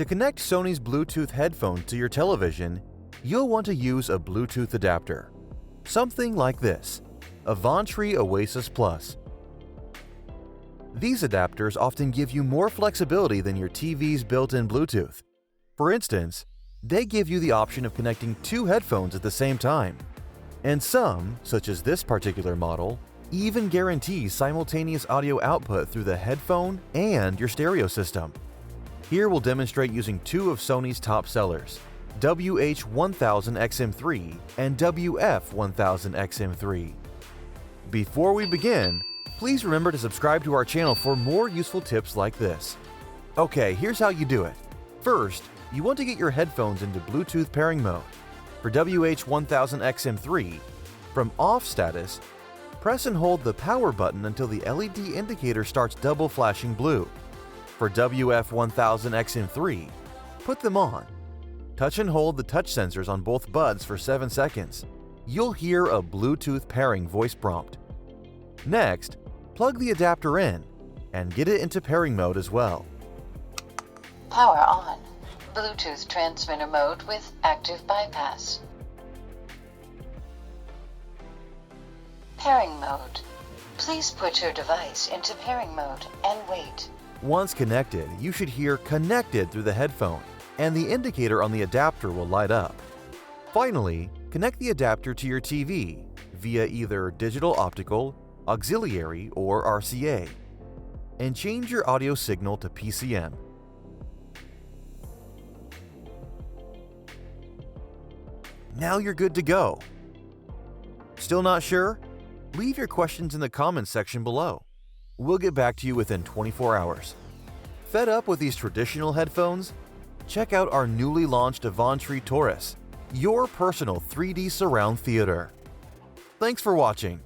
To connect Sony's Bluetooth headphones to your television, you'll want to use a Bluetooth adapter. Something like this, Avantree Oasis Plus. These adapters often give you more flexibility than your TV's built-in Bluetooth. For instance, they give you the option of connecting two headphones at the same time. And some, such as this particular model, even guarantee simultaneous audio output through the headphone and your stereo system. Here we'll demonstrate using two of Sony's top sellers, WH-1000xM3 and WF-1000xM3. Before we begin, please remember to subscribe to our channel for more useful tips like this. Okay, here's how you do it. First, you want to get your headphones into Bluetooth pairing mode. For WH-1000xM3, from off status, press and hold the power button until the LED indicator starts double flashing blue. For WF-1000xM3, put them on. Touch and hold the touch sensors on both buds for 7 seconds. You'll hear a Bluetooth pairing voice prompt. Next, plug the adapter in and get it into pairing mode as well. Power on. Bluetooth transmitter mode with active bypass. Pairing mode. Please put your device into pairing mode and wait. Once connected, you should hear "connected" through the headphone, and the indicator on the adapter will light up. Finally, connect the adapter to your TV via either Digital Optical, Auxiliary, or RCA, and change your audio signal to PCM. Now you're good to go. Still not sure? Leave your questions in the comments section below. We'll get back to you within 24 hours. Fed up with these traditional headphones? Check out our newly launched Avantree Taurus, your personal 3D surround theater. Thanks for watching.